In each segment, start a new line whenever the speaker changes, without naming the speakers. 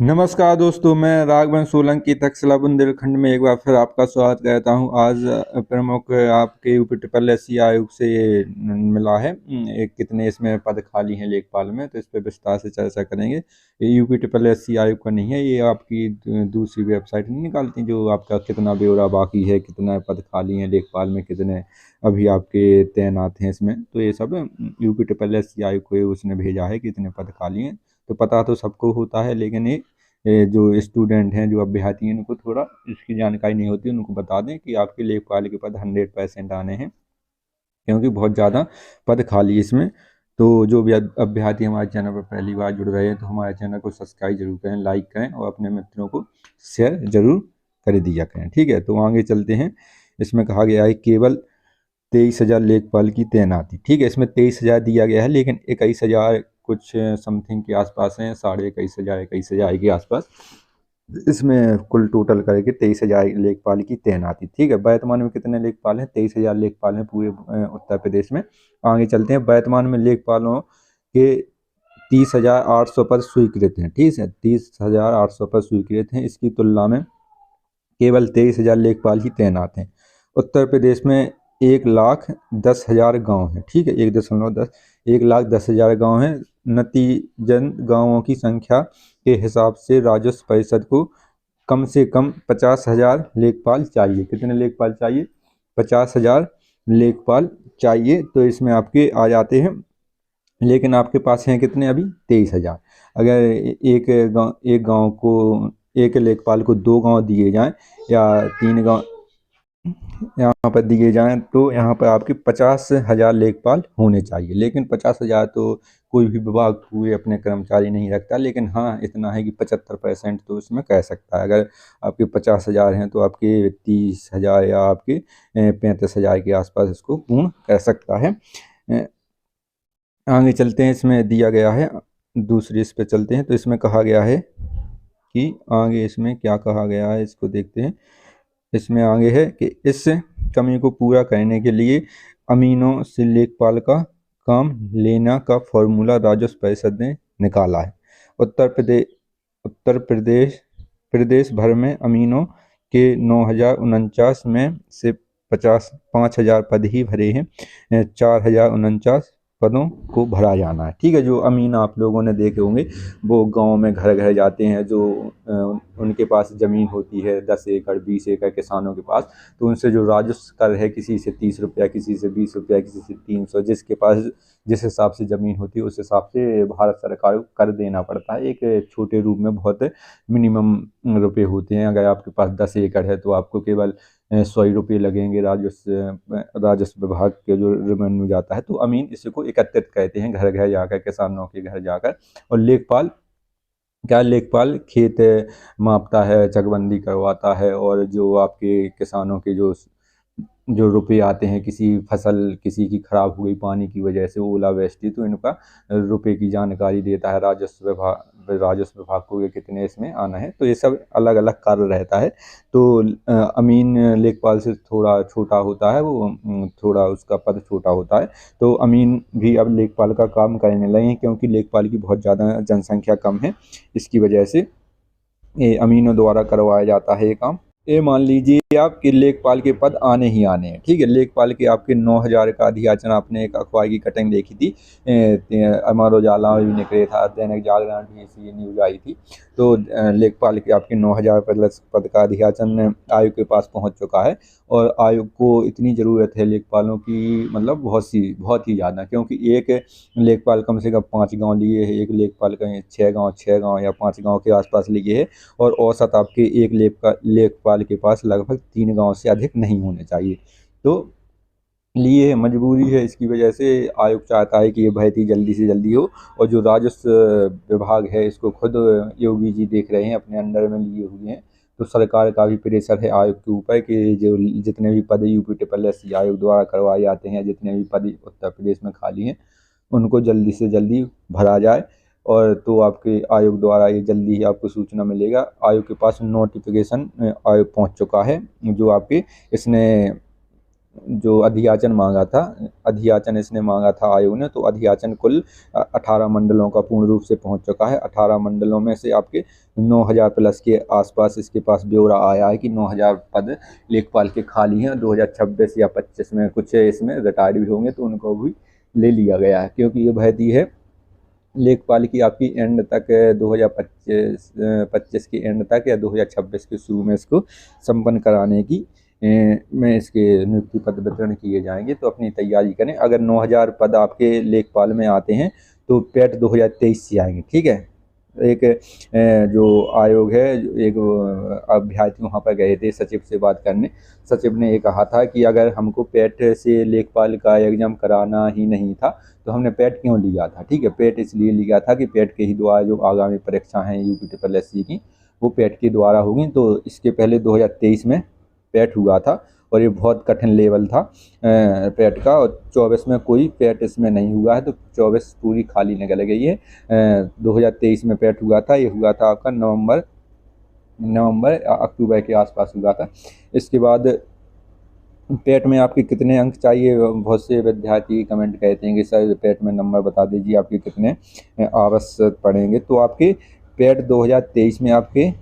नमस्कार दोस्तों, मैं राघवन सोलंकी तक्षशिला बुंदेलखंड में एक बार फिर आपका स्वागत करता हूं। आज प्रमुख आपके यूपी ट्रिपल एससी आयोग से ये मिला है एक कितने इसमें पद खाली हैं लेखपाल में, तो इस पर विस्तार से चर्चा करेंगे। ये यूपी ट्रिपल एससी आयोग का नहीं है, ये आपकी दूसरी वेबसाइट नहीं निकालती जो आपका कितना ब्यौरा बाकी है, कितना पद खाली हैं लेखपाल में, कितने अभी आपके तैनात हैं इसमें। तो ये सब यूपी ट्रिपल एससी आयोग को उसने भेजा है कि इतने पद खाली हैं। तो पता तो सबको होता है, लेकिन ये जो स्टूडेंट हैं, जो अभ्यर्थी हैं, उनको थोड़ा इसकी जानकारी नहीं होती। उनको बता दें कि आपके लेखपाल के पद 100% आने हैं, क्योंकि बहुत ज़्यादा पद खाली है इसमें। तो जो भी अभ्यर्थी हमारे चैनल पर पहली बार जुड़ रहे हैं, तो हमारे चैनल को सब्सक्राइब जरूर करें, लाइक करें और अपने मित्रों को शेयर जरूर कर दिया करें। ठीक है, तो आगे चलते हैं। इसमें कहा गया है केवल 23,000 लेखपाल की तैनाती। ठीक है, इसमें 23,000 दिया गया है, लेकिन 21,000 कुछ समथिंग के आसपास हैं, 21,500 21,000 के आसपास इसमें कुल टोटल करके 23,000 लेखपाल की तैनाती। ठीक है, वर्तमान में कितने लेखपाल हैं? 23,000 लेखपाल हैं पूरे उत्तर प्रदेश में। आगे चलते हैं। वर्तमान में लेखपालों के 30,800 पद स्वीकृत हैं। ठीक है, 30,800 पद स्वीकृत हैं। इसकी तुलना में केवल 23,000 लेखपाल ही तैनात हैं। उत्तर प्रदेश में 1,10,000 गाँव हैं। ठीक है, 1,10,000 गाँव हैं। नतीजन गाँवों की संख्या के हिसाब से राजस्व परिषद को कम से कम 50,000 लेखपाल चाहिए। कितने लेखपाल चाहिए? 50,000 लेखपाल चाहिए। तो इसमें आपके आ जाते हैं, लेकिन आपके पास हैं कितने अभी? 23,000। अगर एक गांव को, एक लेखपाल को 2 गांव दिए जाएं या 3 गांव यहाँ पर दिए जाएं, तो यहाँ पर आपके 50,000 लेखपाल होने चाहिए। लेकिन 50,000 तो कोई भी विभाग पूरे अपने कर्मचारी नहीं रखता, लेकिन हाँ इतना है कि 75% तो इसमें कह सकता है। अगर आपके 50,000 हैं तो आपके 30,000 या आपके 35,000 के आसपास इसको पूर्ण कर सकता है। आगे चलते हैं। इसमें दिया गया है, दूसरी इस पे चलते हैं। तो इसमें कहा गया है कि आगे इसमें क्या कहा गया है, इसको देखते हैं। इसमें आगे है कि इस कमी को पूरा करने के लिए अमीनों से लेखपाल का काम लेना का फॉर्मूला राजस्व परिषद ने निकाला है। उत्तर प्रदेश प्रदेश भर में अमीनों के 9,049 में से 5,000 पद ही भरे हैं। 4,049 पदों को भरा जाना है। ठीक है, जो अमीन आप लोगों ने देखे होंगे, वो गांव में घर घर जाते हैं, जो उनके पास ज़मीन होती है 10 एकड़ 20 एकड़ किसानों के पास, तो उनसे जो राजस्व कर है, किसी से 30 रुपया, किसी से 20 रुपया, किसी से 300, जिसके पास जिस हिसाब से ज़मीन होती है उस हिसाब से भारत सरकार को कर देना पड़ता है। एक छोटे रूप में बहुत मिनिमम रुपए होते हैं। अगर आपके पास 10 एकड़ है तो आपको केवल 100 ही रुपये लगेंगे राजस्व विभाग के जो रेवेन्यू जाता है। तो अमीन इसको एकत्रित कहते हैं, घर घर जाकर, किसानों के घर जाकर। और लेखपाल क्या? लेखपाल खेत मापता है, चकबंदी करवाता है, और जो आपके किसानों के जो जो रुपए आते हैं, किसी फसल किसी की खराब हो गई पानी की वजह से, ओलावृष्टि, तो इनका रुपए की जानकारी देता है राजस्व विभाग को कि कितने इसमें आना है। तो ये सब अलग अलग कार्य रहता है। तो अमीन लेखपाल से थोड़ा छोटा होता है, वो थोड़ा उसका पद छोटा होता है। तो अमीन भी अब लेखपाल का काम करने लगे हैं, क्योंकि लेखपाल की बहुत ज़्यादा जनसंख्या कम है। इसकी वजह से ये अमीनों द्वारा करवाया जाता है ये काम। ये मान लीजिए आपके लेखपाल के पद आने ही आने हैं। ठीक है, लेखपाल के आपके 9,000 का अधियाचन, आपने एक अखबार की कटिंग देखी थी, अमर उजाला में भी निकले था, दैनिक जागरण भी ऐसी न्यूज आई थी। तो लेखपाल के आपके 9,000 पद का अधियाचन आयोग के पास पहुंच चुका है। और आयोग को इतनी ज़रूरत है लेखपालों की, मतलब बहुत ही ज़्यादा, क्योंकि एक लेखपाल कम से कम 5 गाँव लिए है, एक लेखपाल कहीं 6 गाँव या 5 गाँव के आसपास लिए है। और औसत आपके एक लेखपाल के पास लगभग 3 गांव से अधिक नहीं होने चाहिए। तो लिए है, मजबूरी है। इसकी वजह से आयोग चाहता है कि ये भर्ती जल्दी से जल्दी हो। और जो राजस्व विभाग है, इसको खुद योगी जी देख रहे हैं, अपने अंडर में लिए हुए हैं। तो सरकार का भी प्रेशर है आयोग के ऊपर कि जो जितने भी पद यूपी ट्रिपल एससी आयोग द्वारा करवाए जाते हैं, जितने भी पद उत्तर प्रदेश में खाली हैं, उनको जल्दी से जल्दी भरा जाए। और तो आपके आयोग द्वारा ये जल्दी ही आपको सूचना मिलेगा। आयोग के पास नोटिफिकेशन आयोग पहुंच चुका है, जो आपके इसने जो अधियाचन मांगा था, अधियाचन इसने मांगा था आयोग ने, तो अधियाचन कुल 18 मंडलों का पूर्ण रूप से पहुंच चुका है। 18 मंडलों में से आपके 9000 प्लस के आसपास इसके पास ब्यौरा आया है कि 9000 पद लेखपाल के खाली हैं। 2026 या 25 में कुछ इसमें रिटायर्ड भी होंगे तो उनको भी ले लिया गया है, क्योंकि ये भर्ती है लेखपाल की आपकी एंड तक 2025 की एंड तक या 2026 के शुरू में इसको संपन्न कराने की में इसके नियुक्ति पत्र वितरण किए जाएंगे। तो अपनी तैयारी करें। अगर 9000 पद आपके लेखपाल में आते हैं तो पेट 2023 से आएंगे। ठीक है। एक जो आयोग है, एक अभ्यर्थी वहाँ पर गए थे सचिव से बात करने। सचिव ने ये कहा था कि अगर हमको पेट से लेखपाल का एग्जाम कराना ही नहीं था तो हमने पेट क्यों लिया था। ठीक है। पेट इसलिए लिया था कि पेट के ही द्वारा जो आगामी परीक्षा हैं UPSSC की, वो पेट के द्वारा होगी। तो इसके पहले 2023 में पेट हुआ था और ये बहुत कठिन लेवल था पेट का, और 24 में कोई पेट इसमें नहीं हुआ है, तो 24 पूरी खाली निकल गई है। 2023 में पेट हुआ था, ये हुआ था आपका नवंबर अक्टूबर के आसपास हुआ था। इसके बाद पेट में आपके कितने अंक चाहिए, बहुत से विद्यार्थी कमेंट कहते हैं कि सर पेट में नंबर बता दीजिए आपके कितने आवश्यक पड़ेंगे। तो आपके पेट 2023 में आपके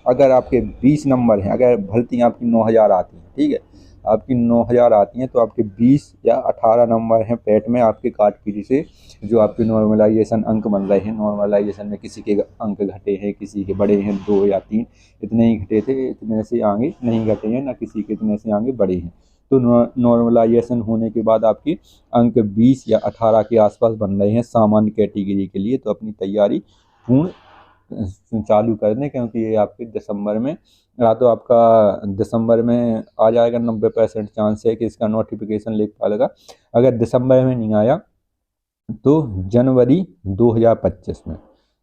अगर आपके 20 नंबर हैं, अगर भर्ती आपकी 9000 आती है, ठीक है, आपकी 9000 आती हैं तो आपके 20 या 18 नंबर हैं पेट में आपके काटपीट से, जो आपके नॉर्मलाइजेशन अंक बन रहे हैं। नॉर्मलाइजेशन में किसी के अंक घटे हैं, किसी के बढ़े हैं 2 या 3, इतने ही घटे थे, इतने से आगे नहीं घटे हैं, ना किसी के इतने से आगे बढ़े हैं। तो नॉर्मलाइजेशन होने के बाद आपकी अंक 20 या 18 के आसपास बन रहे हैं सामान्य कैटेगरी के लिए। तो अपनी तैयारी पूर्ण चालू कर दें, क्योंकि ये आपके दिसंबर में, या तो आपका दिसंबर में आ जाएगा, 90% चांस है कि इसका नोटिफिकेशन लेखपाल का। अगर दिसंबर में नहीं आया तो जनवरी 2025 में,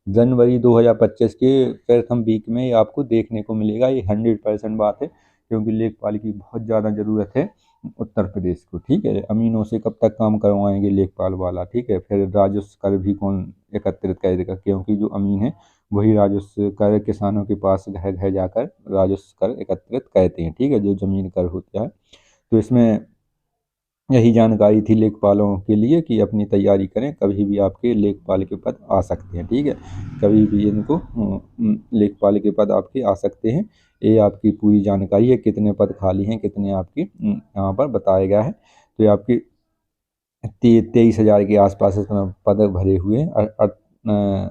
जनवरी 2025 के प्रथम वीक में आपको देखने को मिलेगा। ये 100% बात है, क्योंकि लेखपाल की बहुत ज़्यादा ज़रूरत है उत्तर प्रदेश को। ठीक है। अमीनों से कब तक काम करवाएंगे लेखपाल वाला। ठीक है। फिर राजस्व कर भी कौन एकत्रित करेगा, क्योंकि जो अमीन है वही राजस्व कर किसानों के पास घर घर जाकर राजस्व कर एकत्रित करते हैं। ठीक है। जो जमीन कर होता है। तो इसमें यही जानकारी थी लेखपालों के लिए कि अपनी तैयारी करें, कभी भी आपके लेखपाल के पद आ सकते हैं। ठीक है। कभी भी इनको लेखपाल के पद आपके आ सकते हैं। ये आपकी पूरी जानकारी है, कितने पद खाली हैं, कितने आपकी यहाँ पर बताया गया है। तो ये आपकी 23,000 के आसपास इसमें पद भरे हुए हैं।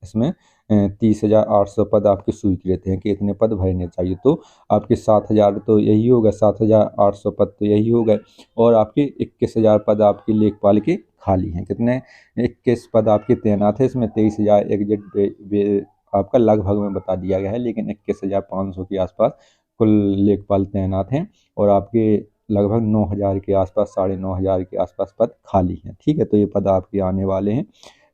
इसमें 30,800 पद आपके स्वीकृत हैं कि इतने पद भरने चाहिए। तो आपके 7,000 तो यही होगा, 7,800 पद तो यही हो गए, और आपके 21,000 पद आपके लेखपाल के खाली हैं। कितने? 21 पद आपके तैनात है। इसमें 23,000 एग्जैक्ट आपका लगभग में बता दिया गया है, लेकिन 21,500 के आसपास कुल लेखपाल तैनात हैं, और आपके लगभग 9,000 के आसपास, 9,500 के आसपास पद खाली हैं। ठीक है। तो ये पद आपके आने वाले हैं,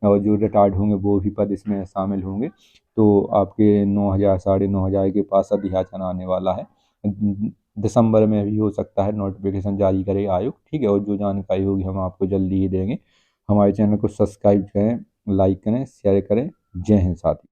और जो रिटायर्ड होंगे वो भी पद इसमें शामिल होंगे। तो आपके 9,000, 9,500 के पास अधियाचन आने वाला है। दिसंबर में भी हो सकता है नोटिफिकेशन जारी करे आयोग। ठीक है। और जो जानकारी होगी हम आपको जल्दी ही देंगे। हमारे चैनल को सब्सक्राइब करें, लाइक करें, शेयर करें। जय हिंद साथी।